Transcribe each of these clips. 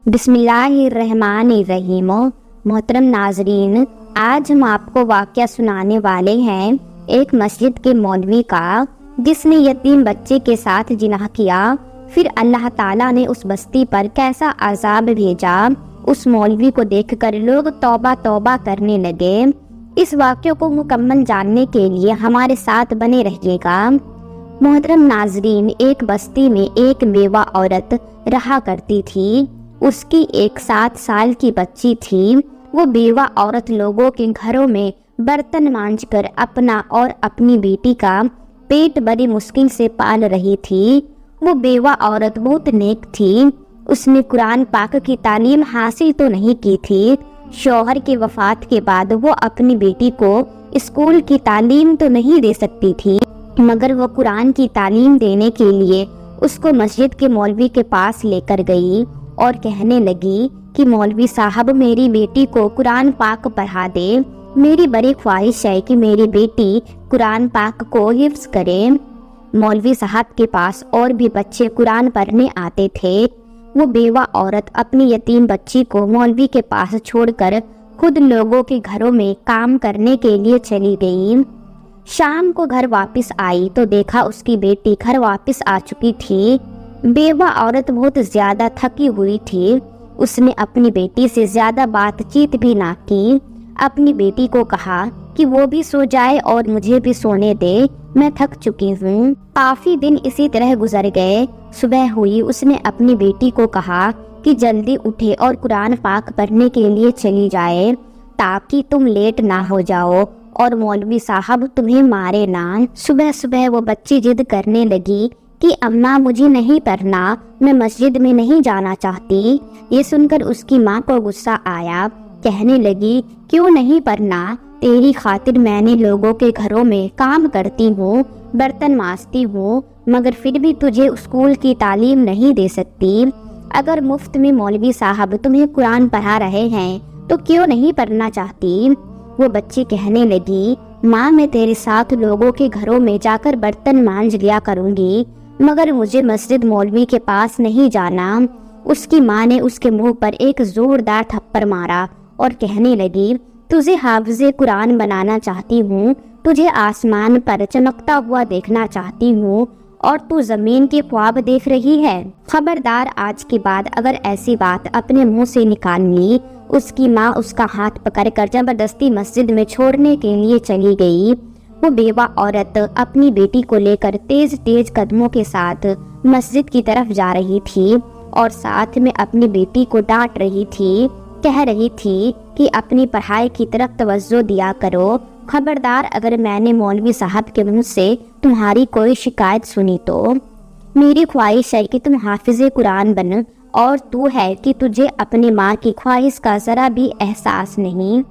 بسم اللہ الرحمن الرحیم۔ محترم ناظرین، آج ہم آپ کو واقعہ سنانے والے ہیں ایک مسجد کے مولوی کا، جس نے یتیم بچے کے ساتھ جناح کیا۔ پھر اللہ تعالیٰ نے اس بستی پر کیسا عذاب بھیجا، اس مولوی کو دیکھ کر لوگ توبہ توبہ کرنے لگے۔ اس واقعے کو مکمل جاننے کے لیے ہمارے ساتھ بنے رہیے گا۔ محترم ناظرین، ایک بستی میں ایک بیوہ عورت رہا کرتی تھی۔ اس کی ایک 7 سال کی بچی تھی۔ وہ بیوہ عورت لوگوں کے گھروں میں برتن مانجھ کر اپنا اور اپنی بیٹی کا پیٹ بڑی مشکل سے پال رہی تھی۔ وہ بیوہ عورت بہت نیک تھی۔ اس نے قرآن پاک کی تعلیم حاصل تو نہیں کی تھی۔ شوہر کی وفات کے بعد وہ اپنی بیٹی کو اسکول کی تعلیم تو نہیں دے سکتی تھی، مگر وہ قرآن کی تعلیم دینے کے لیے اس کو مسجد کے مولوی کے پاس لے کر گئی اور کہنے لگی کہ مولوی صاحب، میری بیٹی کو قرآن پاک پڑھا دے۔ میری بڑی خواہش ہے کہ میری بیٹی قرآن پاک کو حفظ کرے۔ مولوی صاحب کے پاس اور بھی بچے قرآن پڑھنے آتے تھے۔ وہ بیوہ عورت اپنی یتیم بچی کو مولوی کے پاس چھوڑ کر خود لوگوں کے گھروں میں کام کرنے کے لیے چلی گئی۔ شام کو گھر واپس آئی تو دیکھا اس کی بیٹی گھر واپس آ چکی تھی۔ بیوہ عورت بہت زیادہ تھکی ہوئی تھی۔ اس نے اپنی بیٹی سے زیادہ بات چیت بھی نہ کی۔ اپنی بیٹی کو کہا کہ وہ بھی سو جائے اور مجھے بھی سونے دے، میں تھک چکی ہوں۔ کافی دن اسی طرح گزر گئے۔ صبح ہوئی، اس نے اپنی بیٹی کو کہا کہ جلدی اٹھے اور قرآن پاک پڑھنے کے لیے چلی جائے تاکہ تم لیٹ نہ ہو جاؤ اور مولوی صاحب تمہیں مارے نہ۔ صبح صبح وہ بچی ضد کرنے لگی کہ اماں، مجھے نہیں پڑھنا، میں مسجد میں نہیں جانا چاہتی۔ یہ سن کر اس کی ماں کو غصہ آیا۔ کہنے لگی، کیوں نہیں پڑھنا؟ تیری خاطر میں نے لوگوں کے گھروں میں کام کرتی ہوں، برتن مانجتی ہوں، مگر پھر بھی تجھے اسکول کی تعلیم نہیں دے سکتی۔ اگر مفت میں مولوی صاحب تمہیں قرآن پڑھا رہے ہیں تو کیوں نہیں پڑھنا چاہتی؟ وہ بچی کہنے لگی، ماں، میں تیرے ساتھ لوگوں کے گھروں میں جا کر برتن مانجھ لیا کروں گی، مگر مجھے مسجد مولوی کے پاس نہیں جانا۔ اس کی ماں نے اس کے منہ پر ایک زوردار تھپڑ مارا اور کہنے لگی، تجھے حافظ قرآن بنانا چاہتی ہوں، تجھے آسمان پر چمکتا ہوا دیکھنا چاہتی ہوں اور تو زمین کے خواب دیکھ رہی ہے۔ خبردار، آج کے بعد اگر ایسی بات اپنے منہ سے نکالنی۔ اس کی ماں اس کا ہاتھ پکڑ کر زبردستی مسجد میں چھوڑنے کے لیے چلی گئی۔ وہ بیوہ عورت اپنی بیٹی کو لے کر تیز تیز قدموں کے ساتھ مسجد کی طرف جا رہی تھی اور ساتھ میں اپنی بیٹی کو ڈانٹ رہی تھی، کہہ رہی تھی کہ اپنی پڑھائی کی طرف توجہ دیا کرو۔ خبردار، اگر میں نے مولوی صاحب کے منہ سے تمہاری کوئی شکایت سنی تو میری خواہش ہے کہ تم حافظ قرآن بن، اور تو ہے کہ تجھے اپنی ماں کی خواہش کا ذرا بھی احساس نہیں۔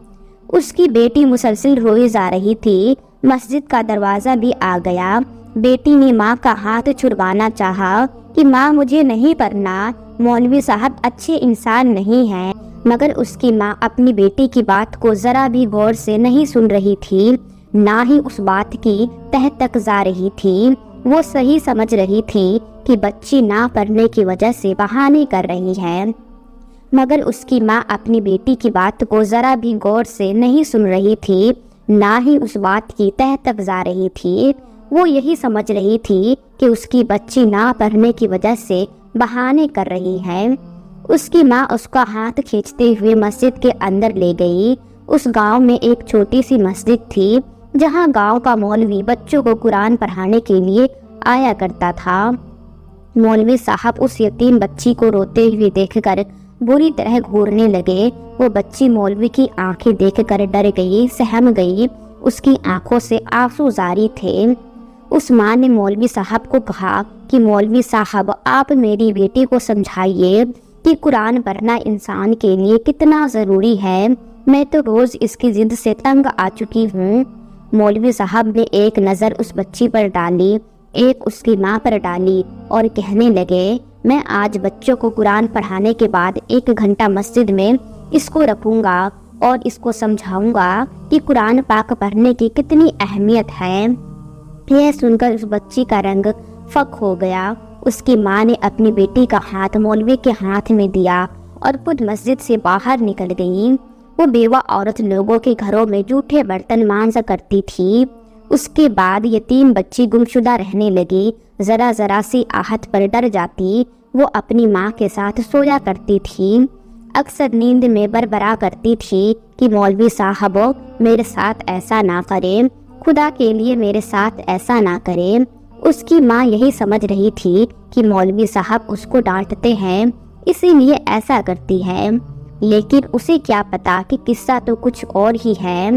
اس کی بیٹی مسلسل روئی جا رہی تھی۔ مسجد کا دروازہ بھی آ گیا۔ بیٹی نے ماں کا ہاتھ چھڑوانا چاہا کہ ماں، مجھے نہیں پڑھنا، مولوی صاحب اچھے انسان نہیں ہیں، مگر اس کی ماں اپنی بیٹی کی بات کو ذرا بھی غور سے نہیں سن رہی تھی، نہ ہی اس بات کی تہ تک جا رہی تھی۔ وہ صحیح سمجھ رہی تھی کہ بچی نہ پڑھنے کی وجہ سے بہانے کر رہی ہے، مگر اس کی ماں اپنی بیٹی کی بات کو ذرا بھی غور سے نہیں سن رہی تھی، نہ ہی اس بات کی تہ تک جا رہی تھی۔ وہ یہی سمجھ رہی تھی کہ اس کی بچی نہ پڑھنے کی وجہ سے بہانے کر رہی ہے۔ اس کی ماں اس کا ہاتھ کھینچتے ہوئے مسجد کے اندر لے گئی۔ اس گاؤں میں ایک چھوٹی سی مسجد تھی جہاں گاؤں کا مولوی بچوں کو قرآن پڑھانے کے لیے آیا کرتا تھا۔ مولوی صاحب اس یتیم بچی کو روتے ہوئے دیکھ کر بری طرح گھورنے لگے۔ وہ بچی مولوی کی آنکھیں دیکھ کر ڈر گئی، سہم گئی۔ اس کی آنکھوں سے آنسو جاری تھے۔ اس ماں نے مولوی صاحب کو کہا کہ مولوی صاحب، آپ میری بیٹی کو سمجھائیے کہ قرآن پڑھنا انسان کے لیے کتنا ضروری ہے، میں تو روز اس کی ضد سے تنگ آ چکی ہوں۔ مولوی صاحب نے ایک نظر اس بچی پر ڈالی، ایک اس کی ماں پر ڈالی اور کہنے لگے، میں آج بچوں کو قرآن پڑھانے کے بعد 1 گھنٹہ مسجد میں اس کو رکھوں گا اور اس کو سمجھاؤں گا کہ قرآن پاک پڑھنے کی کتنی اہمیت ہے۔ یہ سن کر اس بچی کا رنگ فک ہو گیا۔ اس کی ماں نے اپنی بیٹی کا ہاتھ مولوی کے ہاتھ میں دیا اور خود مسجد سے باہر نکل گئی۔ وہ بیوہ عورت لوگوں کے گھروں میں جھوٹے برتن مانجا کرتی تھی۔ اس کے بعد یتیم بچی گمشدہ رہنے لگی۔ ذرا ذرا سی آہٹ پر ڈر جاتی۔ وہ اپنی ماں کے ساتھ سویا کرتی تھی۔ اکثر نیند میں بربرا کرتی تھی کہ مولوی صاحب میرے ساتھ ایسا نہ کرے، خدا کے لیے میرے ساتھ ایسا نہ کرے۔ اس کی ماں یہی سمجھ رہی تھی کہ مولوی صاحب اس کو ڈانٹتے ہیں، اسی لیے ایسا کرتی ہے، لیکن اسے کیا پتا کہ قصہ تو کچھ اور ہی ہے۔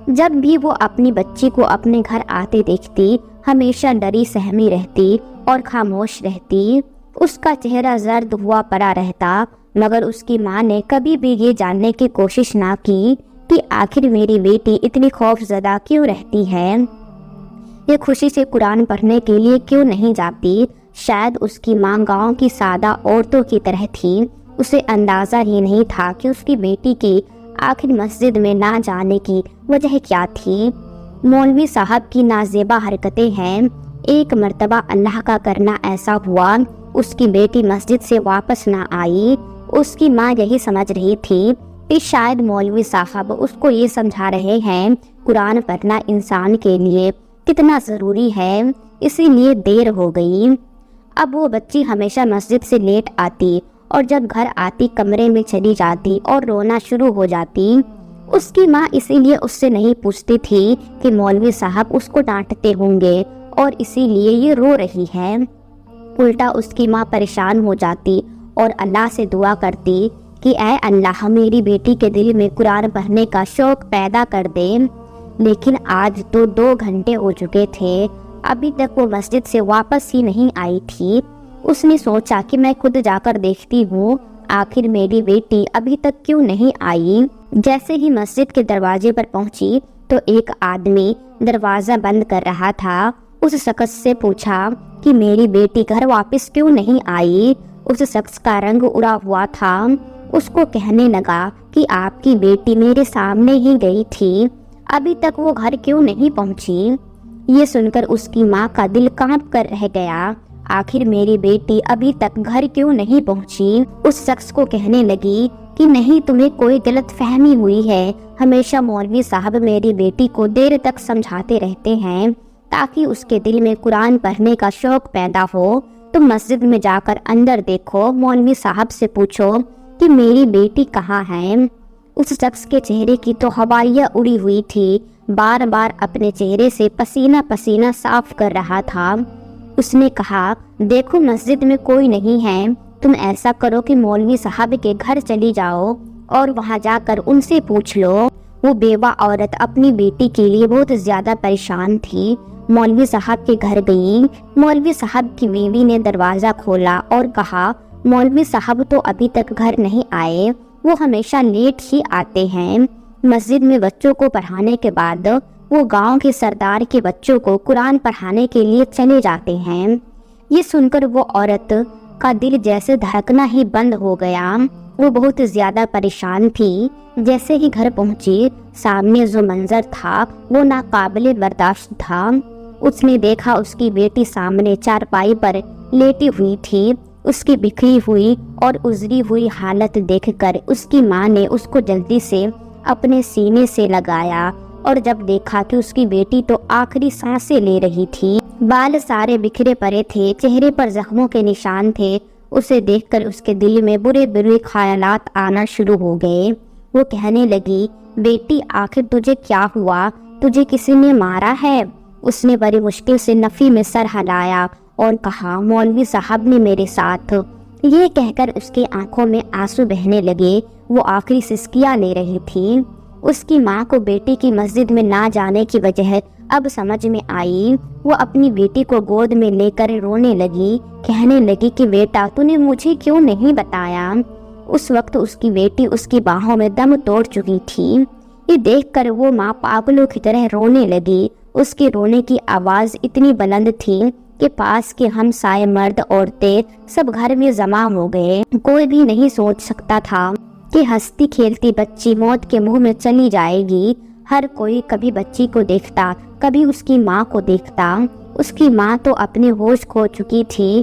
جب بھی وہ اپنی بچی کو اپنے گھر آتے دیکھتی، ہمیشہ ڈری سہمی رہتی اور خاموش رہتی۔ اس کا چہرہ زرد ہوا پڑا رہتا، مگر اس کی ماں نے کبھی بھی یہ جاننے کی کوشش نہ کی کہ آخر میری بیٹی اتنی خوف زدہ کیوں رہتی ہے، یہ خوشی سے قرآن پڑھنے کے لیے کیوں نہیں جاتی۔ شاید اس کی ماں گاؤں کی سادہ عورتوں کی طرح تھی، اسے اندازہ ہی نہیں تھا کہ اس کی بیٹی کی آخر مسجد میں نہ جانے کی وجہ کیا تھی۔ مولوی صاحب کی نازیبا حرکتیں ہیں۔ ایک مرتبہ اللہ کا کرنا ایسا ہوا، اس کی بیٹی مسجد سے واپس نہ آئی۔ اس کی ماں یہی سمجھ رہی تھی کہ شاید مولوی صاحب اس کو یہ سمجھا رہے ہیں قرآن پڑھنا انسان کے لیے کتنا ضروری ہے، اسی لیے دیر ہو گئی۔ اب وہ بچی ہمیشہ مسجد سے لیٹ آتی اور جب گھر آتی کمرے میں چلی جاتی اور رونا شروع ہو جاتی۔ اس کی ماں اسی لیے اس سے نہیں پوچھتی تھی کہ مولوی صاحب اس کو ڈانٹتے ہوں گے اور اسی لیے یہ رو رہی ہے۔ الٹا اس کی ماں پریشان ہو جاتی اور اللہ سے دعا کرتی کہ اے اللہ میری بیٹی کے دل میں قرآن پڑھنے کا شوق پیدا کر دے۔ لیکن آج تو 2 گھنٹے ہو چکے تھے، ابھی تک وہ مسجد سے واپس ہی نہیں آئی تھی۔ اس نے سوچا کہ میں خود جا کر دیکھتی ہوں آخر میری بیٹی ابھی تک کیوں نہیں آئی۔ جیسے ہی مسجد کے دروازے پر پہنچی تو ایک آدمی دروازہ بند کر رہا تھا۔ اس شخص سے پوچھا کہ میری بیٹی گھر واپس کیوں نہیں آئی۔ اس شخص کا رنگ اڑا ہوا تھا۔ اس کو کہنے لگا کہ آپ کی بیٹی میرے سامنے ہی گئی تھی، ابھی تک وہ گھر کیوں نہیں پہنچی۔ یہ سن کر اس کی ماں کا دل کانپ کر رہ گیا، آخر میری بیٹی ابھی تک گھر کیوں نہیں پہنچی۔ اس شخص کو کہنے لگی کہ نہیں، تمہیں کوئی غلط فہمی ہوئی ہے، ہمیشہ مولوی صاحب میری بیٹی کو دیر تک سمجھاتے رہتے ہیں تاکہ اس کے دل میں قرآن پڑھنے کا شوق پیدا ہو۔ تم مسجد میں جا کر اندر دیکھو، مولوی صاحب سے پوچھو کہ میری بیٹی کہاں ہے۔ اس شخص کے چہرے کی تو ہوائیاں اڑی ہوئی تھی، بار بار اپنے چہرے سے پسینہ پسینہ صاف کر رہا تھا۔ اس نے کہا دیکھو مسجد میں کوئی نہیں ہے، تم ایسا کرو کہ مولوی صاحب کے گھر چلی جاؤ اور وہاں جا کر ان سے پوچھ لو۔ وہ بیوہ عورت اپنی بیٹی کے لیے بہت زیادہ پریشان تھی۔ مولوی صاحب کے گھر گئی۔ مولوی صاحب کی بیوی نے دروازہ کھولا اور کہا مولوی صاحب تو ابھی تک گھر نہیں آئے، وہ ہمیشہ لیٹ ہی آتے ہیں۔ مسجد میں بچوں کو پڑھانے کے بعد وہ گاؤں کے سردار کے بچوں کو قرآن پڑھانے کے لیے چلے جاتے ہیں۔ یہ سن کر وہ عورت کا دل جیسے دھڑکنا ہی بند ہو گیا۔ وہ بہت زیادہ پریشان تھی۔ جیسے ہی گھر پہنچی، سامنے جو منظر تھا وہ ناقابل برداشت تھا۔ اس نے دیکھا اس کی بیٹی سامنے چارپائی پر لیٹی ہوئی تھی۔ اس کی بکھری ہوئی اور ازری ہوئی حالت دیکھ کر اس کی ماں نے اس کو جلدی سے اپنے سینے سے لگایا اور جب دیکھا کہ اس کی بیٹی تو آخری سانسیں لے رہی تھی، بال سارے بکھرے پڑے تھے، چہرے پر زخموں کے نشان تھے، اسے دیکھ کر اس کے دل میں برے برے خیالات آنا شروع ہو گئے۔ وہ کہنے لگی بیٹی آخر تجھے کیا ہوا، تجھے کسی نے مارا ہے؟ اس نے بڑی مشکل سے نفی میں سر ہلایا اور کہا مولوی صاحب نے میرے ساتھ۔ یہ کہہ کر اس کی آنکھوں میں آنسو بہنے لگے، وہ آخری سسکیاں لے رہی تھی۔ اس کی ماں کو بیٹی کی مسجد میں نہ جانے کی وجہ اب سمجھ میں آئی۔ وہ اپنی بیٹی کو گود میں لے کر رونے لگی، کہنے لگی کہ بیٹا تو نے مجھے کیوں نہیں بتایا۔ اس وقت اس کی بیٹی اس کی باہوں میں دم توڑ چکی تھی۔ یہ دیکھ کر وہ ماں پاگلوں کی طرح رونے لگی۔ اس کے رونے کی آواز اتنی بلند تھی کہ پاس کے ہمسائے مرد عورتیں سب گھر میں جمع ہو گئے۔ کوئی بھی نہیں سوچ سکتا تھا کہ ہنستی کھیلتی بچی موت کے منہ میں چلی جائے گی۔ ہر کوئی کبھی بچی کو دیکھتا، کبھی اس کی ماں کو دیکھتا۔ اس کی ماں تو اپنے ہوش کھو چکی تھی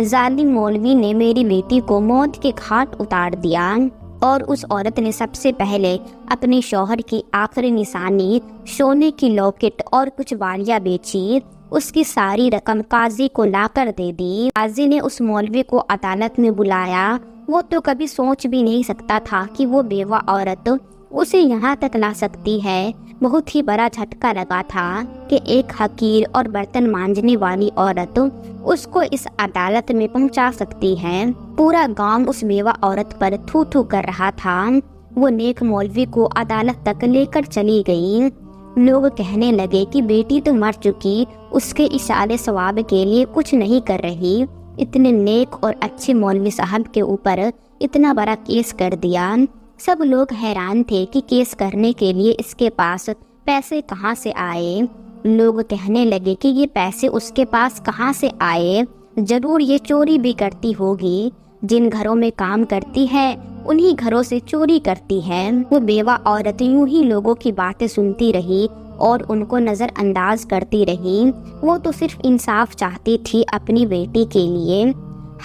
ظالم مولوی نے میری بیٹی کو موت کے گھاٹ اتار دیا، اور اس عورت نے سب سے پہلے اپنے شوہر کی آخری نشانی سونے کی لاکٹ اور کچھ والیاں بیچی، اس کی ساری رقم قاضی کو لا کر دے دی۔ قاضی نے اس مولوی کو عدالت میں بلایا۔ وہ تو کبھی سوچ بھی نہیں سکتا تھا کہ وہ بیوہ عورت اسے یہاں تک لا سکتی ہے۔ بہت ہی بڑا جھٹکا لگا تھا کہ ایک حقیر اور برتن مانجنے والی عورت اس کو اس عدالت میں پہنچا سکتی ہے۔ پورا گاؤں اس بیوہ عورت پر تھو تھو کر رہا تھا۔ وہ نیک مولوی کو عدالت تک لے کر چلی گئی۔ لوگ کہنے لگے کہ بیٹی تو مر چکی، اس کے اشارے ثواب کے لیے کچھ نہیں کر رہی، اتنے نیک اور اچھے مولوی صاحب کے اوپر اتنا بڑا کیس کر دیا۔ سب لوگ حیران تھے کہ کیس کرنے کے لیے اس کے پاس پیسے کہاں سے آئے۔ لوگ کہنے لگے کہ یہ پیسے اس کے پاس کہاں سے آئے، ضرور یہ چوری بھی کرتی ہوگی، جن گھروں میں کام کرتی ہے انہی گھروں سے چوری کرتی ہے۔ وہ بیوہ عورت یوں ہی لوگوں کی باتیں سنتی رہی اور ان کو نظر انداز کرتی رہی۔ وہ تو صرف انصاف چاہتی تھی اپنی بیٹی کے لیے۔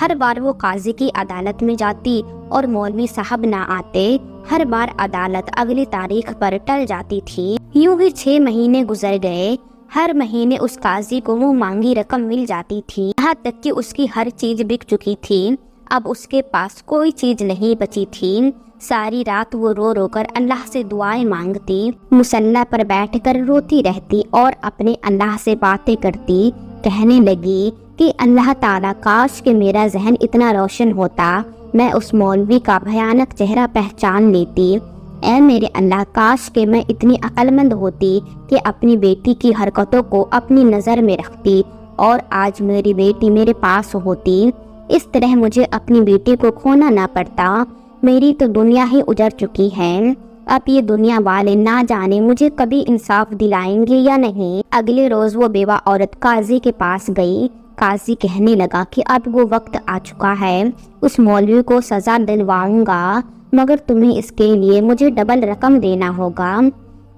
ہر بار وہ قاضی کی عدالت میں جاتی اور مولوی صاحب نہ آتے۔ ہر بار عدالت اگلی تاریخ پر ٹل جاتی تھی۔ یوں ہی 6 مہینے گزر گئے۔ ہر مہینے اس قاضی کو وہ مانگی رقم مل جاتی تھی، یہاں تک کہ اس کی ہر چیز بک چکی تھی۔ اب اس کے پاس کوئی چیز نہیں بچی تھی۔ ساری رات وہ رو رو کر اللہ سے دعائیں مانگتی، مصلی پر بیٹھ کر روتی رہتی اور اپنے اللہ سے باتیں کرتی۔ کہنے لگی کہ اللہ تعالیٰ کاش کہ میرا ذہن اتنا روشن ہوتا، میں اس مولوی کا بھیانک چہرہ پہچان لیتی۔ اے میرے اللہ، کاش کہ میں اتنی عقل مند ہوتی کہ اپنی بیٹی کی حرکتوں کو اپنی نظر میں رکھتی اور آج میری بیٹی میرے پاس ہوتی۔ اس طرح مجھے اپنی بیٹی کو کھونا نہ پڑتا۔ میری تو دنیا ہی اجڑ چکی ہے۔ اب یہ دنیا والے نہ جانے مجھے کبھی انصاف دلائیں گے یا نہیں۔ اگلے روز وہ بیوہ عورت قاضی کے پاس گئی۔ قاضی کہنے لگا کہ اب وہ وقت آ چکا ہے، اس مولوی کو سزا دلواؤں گا، مگر تمہیں اس کے لیے مجھے ڈبل رقم دینا ہوگا۔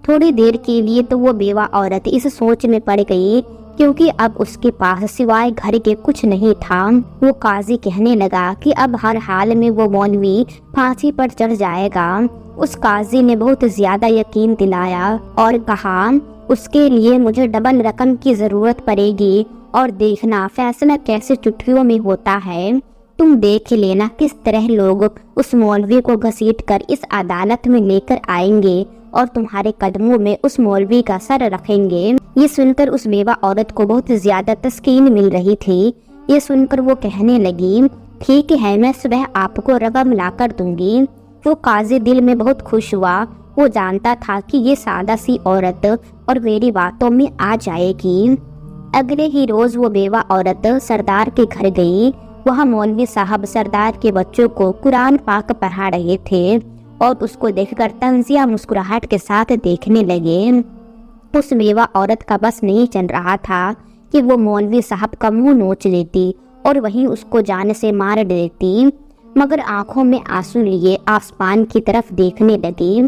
تھوڑی دیر کے لیے تو وہ بیوہ عورت اس سوچ میں پڑ گئی، کیونکہ اب اس کے پاس سوائے گھر کے کچھ نہیں تھا۔ وہ قاضی کہنے لگا کہ اب ہر حال میں وہ مولوی پھانسی پر چڑھ جائے گا۔ اس قاضی نے بہت زیادہ یقین دلایا اور کہا اس کے لیے مجھے ڈبل رقم کی ضرورت پڑے گی، اور دیکھنا فیصلہ کیسے چٹکیوں میں ہوتا ہے۔ تم دیکھ لینا کس طرح لوگ اس مولوی کو گھسیٹ کر اس عدالت میں لے کر آئیں گے اور تمہارے قدموں میں اس مولوی کا سر رکھیں گے۔ یہ سن کر اس بیوہ عورت کو بہت زیادہ تسکین مل رہی تھی۔ یہ سن کر وہ کہنے لگی ٹھیک ہے، میں صبح آپ کو رقم لا کر دوں گی۔ وہ قاضی دل میں بہت خوش ہوا۔ وہ جانتا تھا کہ یہ سادہ سی عورت اور میری باتوں میں آ جائے گی۔ اگلے ہی روز وہ بیوہ عورت سردار کے گھر گئی۔ وہاں مولوی صاحب سردار کے بچوں کو قرآن پاک پڑھا رہے تھے اور اس کو دیکھ کر طنزیہ مسکراہٹ کے ساتھ دیکھنے لگے۔ اس بیوہ عورت کا بس نہیں چل رہا تھا کہ وہ مولوی صاحب کا منہ نوچ لیتی اور وہیں اس کو جان سے مار دیتی، مگر آنکھوں میں آنسو لیے آسمان کی طرف دیکھنے لگی۔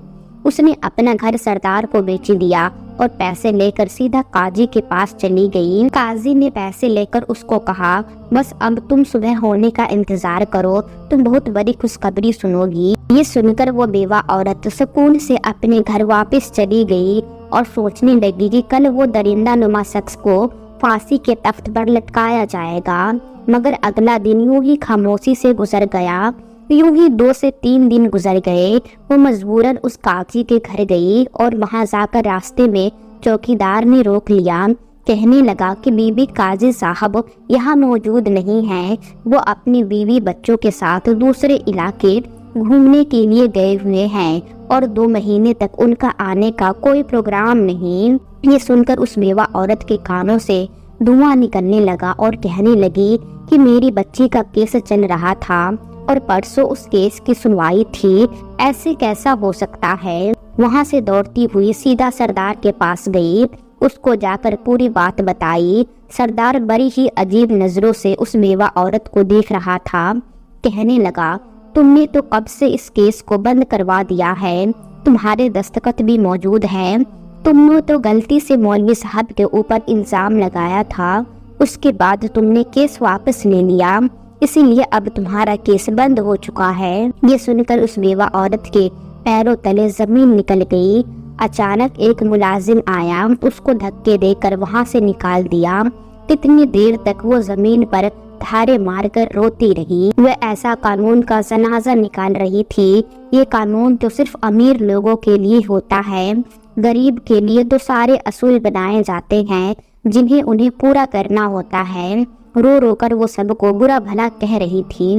اس نے اپنا گھر سردار کو بیچ دیا اور پیسے لے کر سیدھا قاضی کے پاس چلی گئی۔ قاضی نے پیسے لے کر اس کو کہا بس اب تم صبح ہونے کا انتظار کرو، تم بہت بڑی خوشخبری سنو گی۔ یہ سن کر وہ بیوہ عورت سکون سے اپنے گھر واپس چلی گئی اور سوچنے لگی کہ کل وہ درندہ نما شخص کو پھانسی کے تخت پر لٹکایا جائے گا۔ مگر اگلا دن یوں ہی خاموشی سے گزر گیا۔ یوں ہی 2 سے 3 دن گزر گئے۔ وہ مجبوراً اس قاضی کے گھر گئی اور وہاں جا کر راستے میں چوکیدار نے روک لیا۔ کہنے لگا کہ بی بی قاضی صاحب یہاں موجود نہیں ہیں، وہ اپنی بیوی بچوں کے ساتھ دوسرے علاقے گھومنے کے لیے گئے ہوئے ہیں اور 2 مہینے تک ان کا آنے کا کوئی پروگرام نہیں۔ یہ سن کر اس بیوہ عورت کے کانوں سے دھواں نکلنے لگا اور کہنے لگی کہ میری بچی کا کیس چل رہا تھا اور پرسوں اس کیس کی سنوائی تھی، ایسے کیسا ہو سکتا ہے؟ وہاں سے دوڑتی ہوئی سیدھا سردار کے پاس گئی، اس کو جا کر پوری بات بتائی۔ سردار بڑی ہی عجیب نظروں سے اس بیوہ عورت کو دیکھ رہا تھا۔ کہنے لگا تم نے تو کب سے اس کیس کو بند کروا دیا ہے، تمہارے دستخط بھی موجود ہیں، تم نے تو غلطی سے مولوی صاحب کے اوپر الزام لگایا تھا، اس کے بعد تم نے کیس واپس لے لیا، اسی لیے اب تمہارا کیس بند ہو چکا ہے۔ یہ سن کر اس بیوہ عورت کے پیروں تلے زمین نکل گئی۔ اچانک ایک ملازم آیا، اس کو دھکے دے کر وہاں سے نکال دیا۔ کتنی دیر تک وہ زمین پر دھارے مار کر روتی رہی۔ وہ ایسا قانون کا جنازہ نکال رہی تھی۔ یہ قانون تو صرف امیر لوگوں کے لیے ہوتا ہے، غریب کے لیے تو سارے اصول بنائے جاتے ہیں جنہیں انہیں پورا کرنا ہوتا ہے۔ رو رو کر وہ سب کو برا بھلا کہہ رہی تھی۔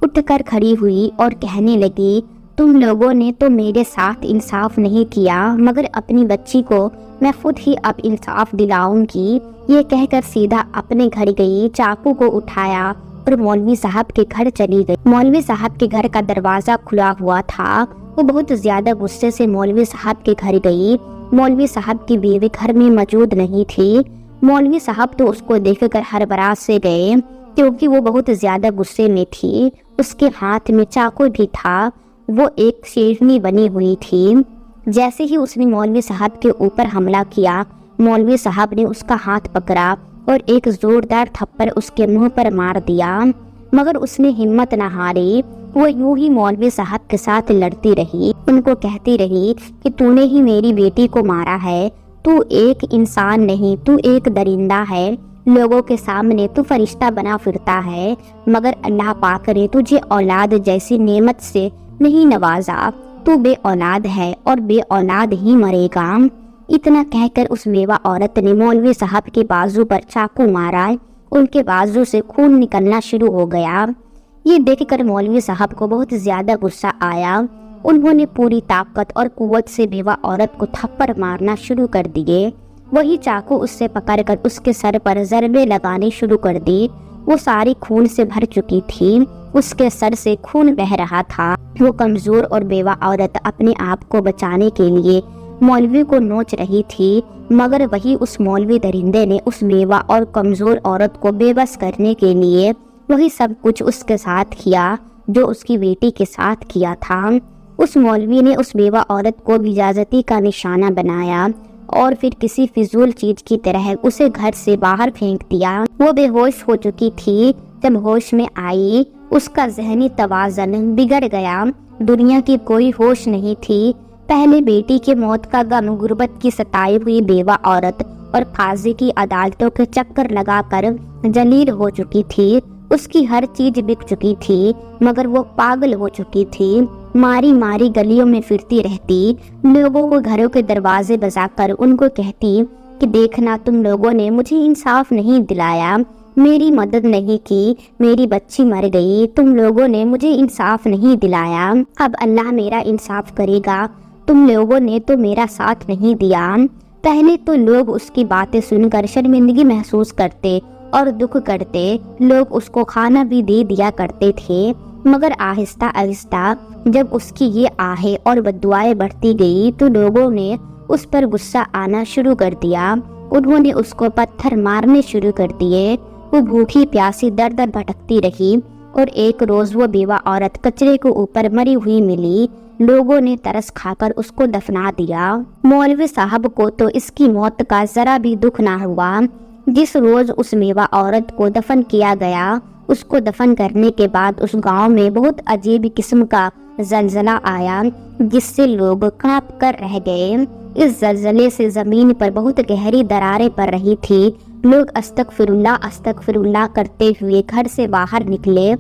اٹھ کر کھڑی ہوئی اور کہنے لگی، تم لوگوں نے تو میرے ساتھ انصاف نہیں کیا، مگر اپنی بچی کو میں خود ہی اب انصاف دلاؤں گی۔ یہ کہہ کر سیدھا اپنے گھر گئی، چاقو کو اٹھایا اور مولوی صاحب کے گھر چلی گئی۔ مولوی صاحب کے گھر کا دروازہ کھلا ہوا تھا۔ وہ بہت زیادہ غصے سے مولوی صاحب کے گھر گئی۔ مولوی صاحب کی بیوی گھر میں موجود نہیں تھی۔ مولوی صاحب تو اس کو دیکھ کر ہڑبڑا سے گئے، کیونکہ وہ بہت زیادہ غصے میں تھی۔ اس کے ہاتھ میں چاقو بھی تھا۔ وہ ایک شیرنی بنی ہوئی تھی۔ جیسے ہی اس نے مولوی صاحب کے اوپر حملہ کیا، مولوی صاحب نے اس کا ہاتھ پکڑا اور ایک زوردار تھپڑ اس کے منہ پر مار دیا، مگر اس نے ہمت نہ ہاری۔ وہ یوں ہی مولوی صاحب کے ساتھ لڑتی رہی، ان کو کہتی رہی کہ تو نے ہی میری بیٹی کو مارا ہے، تو ایک انسان نہیں، تو ایک درندہ ہے، لوگوں کے سامنے تو فرشتہ بنا پھرتا ہے، مگر اللہ پاک نے تجھے اولاد جیسی نعمت سے نہیں نوازا، تو بے اولاد ہے اور بے اولاد ہی مرے گا۔ اتنا کہہ کر اس بیوہ عورت نے مولوی صاحب کے بازو پر چاقو مارا۔ ان کے بازو سے خون نکلنا شروع ہو گیا۔ یہ دیکھ کر مولوی صاحب کو بہت زیادہ غصہ آیا۔ انہوں نے پوری طاقت اور قوت سے بیوہ عورت کو تھپڑ مارنا شروع کر دیے۔ وہی چاقو اس سے پکڑ کر اس کے سر پر ضربیں لگانے شروع کر دی۔ وہ ساری خون سے بھر چکی تھی، اس کے سر سے خون بہہ رہا تھا۔ وہ کمزور اور بیوہ عورت اپنے آپ کو بچانے کے لیے مولوی کو نوچ رہی تھی، مگر وہی اس مولوی درندے نے اس بیوہ اور کمزور عورت کو بے بس کرنے کے لیے وہی سب کچھ اس کے ساتھ کیا جو اس کی بیٹی کے ساتھ کیا تھا۔ اس مولوی نے اس بیوہ عورت کو بجازتی کا نشانہ بنایا اور پھر کسی فضول چیز کی طرح اسے گھر سے باہر پھینک دیا۔ وہ بے ہوش ہو چکی تھی۔ جب ہوش میں آئی، اس کا ذہنی توازن بگڑ گیا۔ دنیا کی کوئی ہوش نہیں تھی۔ پہلے بیٹی کی موت کا غم، غربت کی ستائی ہوئی بیوہ عورت اور قاضی کی عدالتوں کے چکر لگا کر ذلیل ہو چکی تھی۔ اس کی ہر چیز بک چکی تھی، مگر وہ پاگل ہو چکی تھی۔ ماری ماری گلیوں میں پھرتی رہتی، لوگوں کو گھروں کے دروازے بجا کر ان کو کہتی کہ دیکھنا، تم لوگوں نے مجھے انصاف نہیں دلایا، میری مدد نہیں کی، میری بچی مر گئی، تم لوگوں نے مجھے انصاف نہیں دلایا، اب اللہ میرا انصاف کرے گا، تم لوگوں نے تو میرا ساتھ نہیں دیا۔ پہلے تو لوگ اس کی باتیں سن کر شرمندگی محسوس کرتے اور دکھ کرتے، لوگ اس کو کھانا بھی دے دیا کرتے تھے، مگر آہستہ آہستہ جب اس کی یہ آہیں اور بددعائیں بڑھتی گئی تو لوگوں نے اس پر غصہ آنا شروع کر دیا۔ انہوں نے اس کو پتھر مارنے شروع کر دیے۔ وہ بھوکی پیاسی در در بھٹکتی رہی اور ایک روز وہ بیوہ عورت کچرے کے اوپر مری ہوئی ملی۔ لوگوں نے ترس کھا کر اس کو دفنا دیا۔ مولوی صاحب کو تو اس کی موت کا ذرا بھی دکھ نہ ہوا۔ جس روز اس بیوہ عورت کو دفن کیا گیا، اس کو دفن کرنے کے بعد اس گاؤں میں بہت عجیب قسم کا زلزلہ آیا جس سے لوگ کانپ کر رہ گئے۔ اس زلزلے سے زمین پر بہت گہری دراریں پڑ رہی تھی۔ لوگ استغفر اللہ کرتے ہوئے گھر سے باہر نکلے۔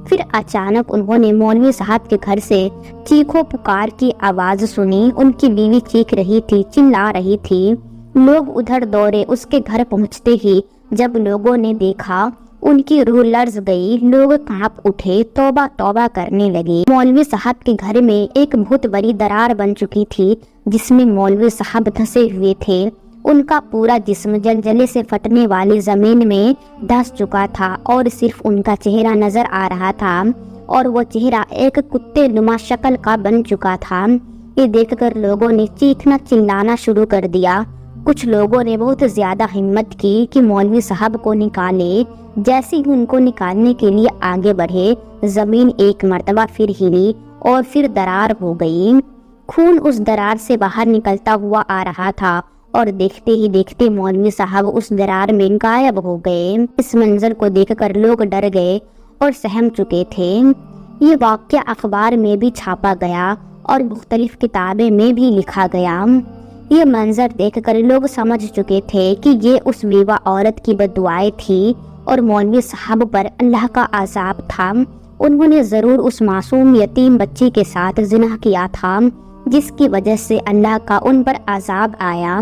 پھر اچانک انہوں نے مولوی صاحب کے گھر سے چیخو پکار کی آواز سنی۔ ان کی بیوی چیخ رہی تھی، چلا رہی تھی۔ لوگ ادھر دوڑے۔ اس کے گھر پہنچتے ہی جب لوگوں نے دیکھا، ان کی روح لرز گئی۔ لوگ کانپ اٹھے، توبہ توبہ کرنے لگے۔ مولوی صاحب کے گھر میں ایک بہت بڑی درار بن چکی تھی جس میں مولوی صاحب دھسے ہوئے تھے۔ ان کا پورا جسم زلزلے سے پھٹنے والی زمین میں دھس چکا تھا اور صرف ان کا چہرہ نظر آ رہا تھا، اور وہ چہرہ ایک کتے نما شکل کا بن چکا تھا۔ یہ دیکھ کر لوگوں نے چیخنا چلانا شروع کر دیا۔ کچھ لوگوں نے بہت زیادہ ہمت کی کہ مولوی صاحب کو نکالے۔ جیسے ہی ان کو نکالنے کے لیے آگے بڑھے، زمین ایک مرتبہ پھر ہلی اور پھر درار ہو گئی۔ خون اس درار سے باہر نکلتا ہوا آ رہا تھا اور دیکھتے ہی دیکھتے مولوی صاحب اس درار میں غائب ہو گئے۔ اس منظر کو دیکھ کر لوگ ڈر گئے اور سہم چکے تھے۔ یہ واقعہ اخبار میں بھی چھاپا گیا اور مختلف کتابیں میں بھی لکھا گیا۔ یہ منظر دیکھ کر لوگ سمجھ چکے تھے کہ یہ اس بیوہ عورت کی بد دعائیں تھی اور مولوی صاحب پر اللہ کا عذاب تھا۔ انہوں نے ضرور اس معصوم یتیم بچی کے ساتھ زنا کیا تھا جس کی وجہ سے اللہ کا ان پر عذاب آیا۔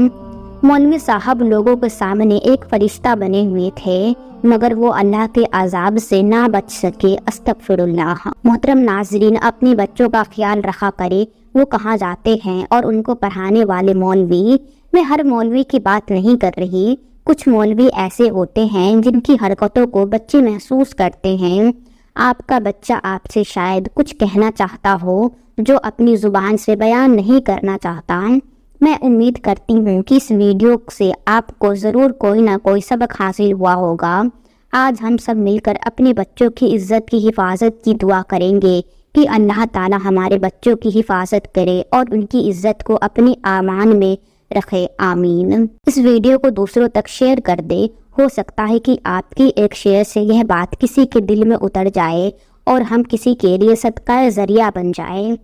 مولوی صاحب لوگوں کے سامنے ایک فرشتہ بنے ہوئے تھے مگر وہ اللہ کے عذاب سے نہ بچ سکے۔ استغفر اللہ۔ محترم ناظرین، اپنے بچوں کا خیال رکھا کرے، وہ کہاں جاتے ہیں اور ان کو پڑھانے والے مولوی، میں ہر مولوی کی بات نہیں کر رہی، کچھ مولوی ایسے ہوتے ہیں جن کی حرکتوں کو بچے محسوس کرتے ہیں۔ آپ کا بچہ آپ سے شاید کچھ کہنا چاہتا ہو جو اپنی زبان سے بیان نہیں کرنا چاہتا۔ میں امید کرتی ہوں کہ اس ویڈیو سے آپ کو ضرور کوئی نہ کوئی سبق حاصل ہوا ہوگا۔ آج ہم سب مل کر اپنے بچوں کی عزت کی حفاظت کی دعا کریں گے کہ اللہ تعالی ہمارے بچوں کی حفاظت کرے اور ان کی عزت کو اپنی امان میں رکھے، آمین۔ اس ویڈیو کو دوسروں تک شیئر کر دے، ہو سکتا ہے کہ آپ کی ایک شیئر سے یہ بات کسی کے دل میں اتر جائے اور ہم کسی کے لیے صدقہ ذریعہ بن جائے۔